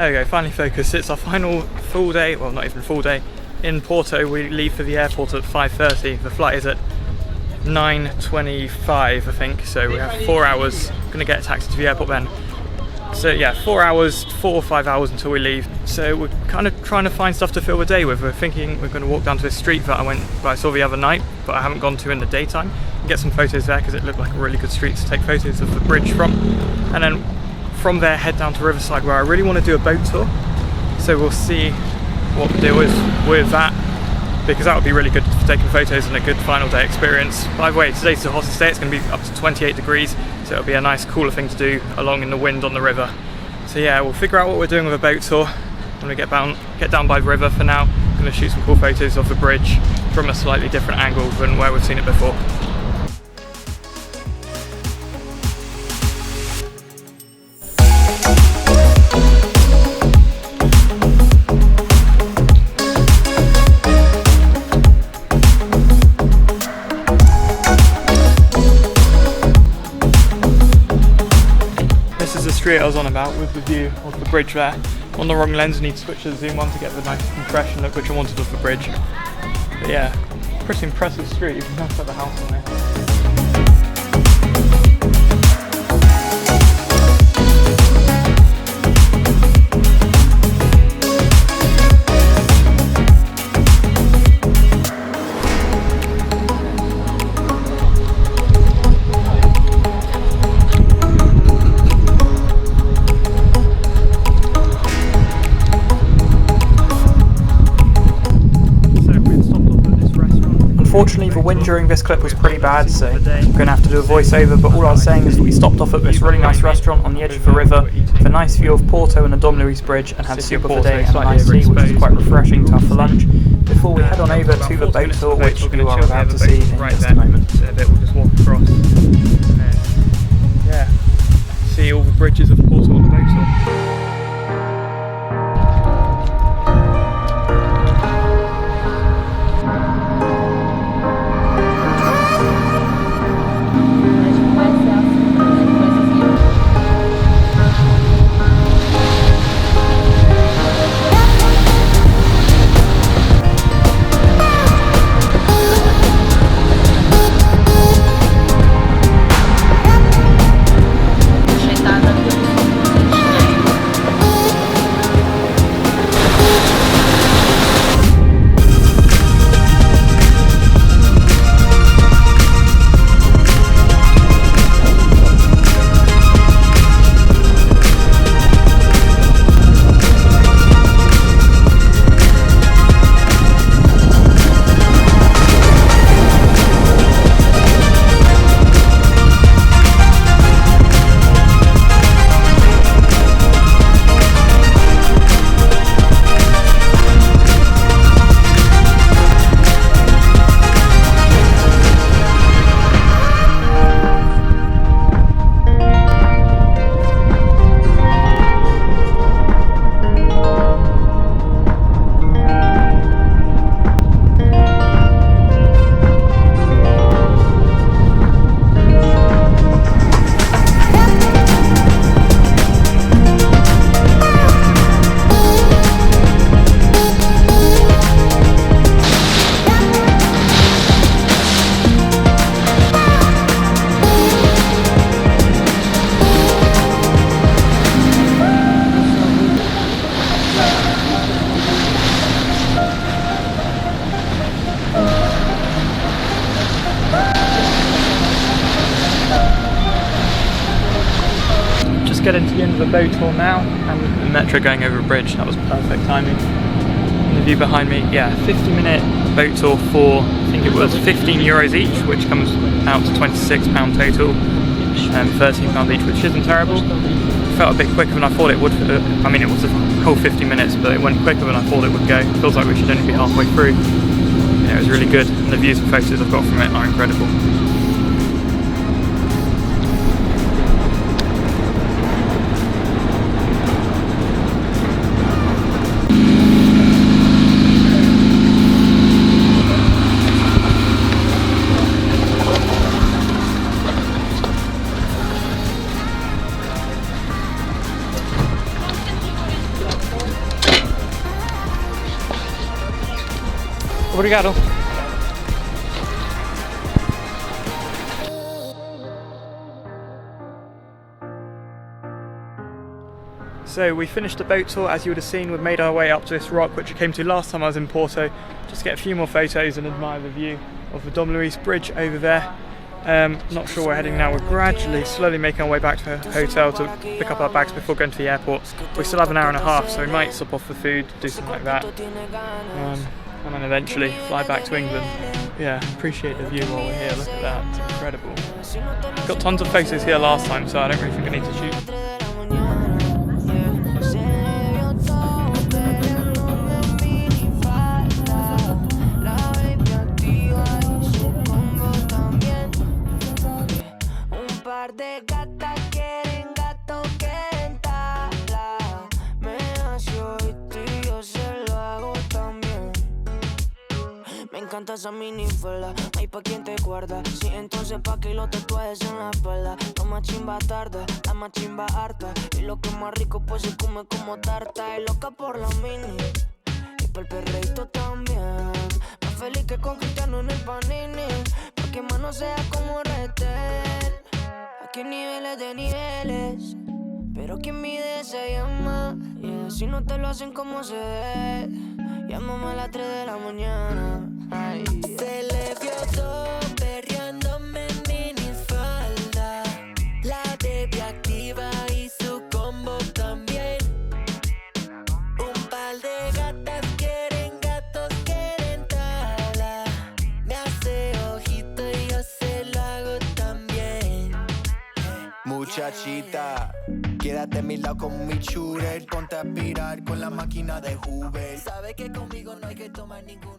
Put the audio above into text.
There we go, finally focused. It's our final full day, well not even full day, in Porto. We leave for the airport at 5:30. The flight is at 9:25 I think, so we have 4 hours. Gonna get a taxi to the airport then. So yeah, 4 or 5 hours until we leave. So we're kind of trying to find stuff to fill the day with. We're thinking we're going to walk down to this street that I saw the other night, but I haven't gone to in the daytime, and get some photos there because it looked like a really good street to take photos of the bridge from. And then from there head down to Riverside, where I really want to do a boat tour. So we'll see what the deal is with that, because that would be really good for taking photos and a good final day experience. By the way, today's the hottest day. It's going to be up to 28 degrees, so it'll be a nice cooler thing to do along in the wind on the river. So yeah, we'll figure out what we're doing with a boat tour when we get down by the river. For now, I'm going to shoot some cool photos of the bridge from a slightly different angle than where we've seen it before. Street I was on about with the view of the bridge there. On the wrong lens, I need to switch to the zoom on to get the nice compression look which I wanted of the bridge. But yeah, pretty impressive street. You can notice the house on there. Unfortunately, the wind during this clip was pretty bad, so I'm going to have to do a voiceover, but all I was saying is that we stopped off at this really nice restaurant on the edge of the river with a nice view of Porto and the Dom Luis Bridge, and had soup of the day and a nice tea, which is quite refreshing to have for lunch, before we head on over to the boat tour, which you are about to see in just a moment. We'll just walk across and then, yeah, see all the bridges of Porto on the boat tour. Getting to the end of the boat tour now, and the metro going over a bridge. That was perfect timing. And the view behind me, yeah, 50-minute boat tour for, I think it was €15 each, which comes out to £26 total, and £13 each, which isn't terrible. Felt a bit quicker than I thought it would. I mean, it was a whole 50 minutes, but it went quicker than I thought it would go. Feels like we should only be halfway through. Yeah, it was really good, and the views and photos I've got from it are incredible. Obrigado. So we finished the boat tour. As you would have seen, we've made our way up to this rock which I came to last time I was in Porto, just to get a few more photos and admire the view of the Dom Luís Bridge over there. Not sure where we're heading now. We're slowly making our way back to the hotel to pick up our bags before going to the airport. We still have an hour and a half, so we might stop off for food, do something like that, and then eventually fly back to England. Yeah, appreciate the view while we're here. Look at that, it's incredible. Got tons of photos here last time, so I don't really think I need to shoot. De gatas quieren gato, quieren tabla. Me nació y yo se lo hago también. Me encanta esa minifalda, hay pa' quien te guarda. Sí, entonces pa' que lo tatuajes en la espalda. La más chimba tarda, la más chimba harta. Y lo que es más rico pues se come como tarta. Y loca por la mini, y por el perreíto también. Más feliz que con Cristiano en el Panini. Porque más no sea como retén. Aquí hay niveles de niveles, pero quien mide se llama. Y si no te lo hacen como se debe, llámame a las 3 de la mañana. Ay, se le vio todo perreándome en minifalda. La baby activa y su combo también. Un par de gatas quieren gatos, quieren tabla. Me hace ojito y yo se lo hago también. Muchachita, quédate a mi lado con mi shooter. Ponte a aspirar con la máquina de Hoover. Sabe que conmigo no hay que tomar ningún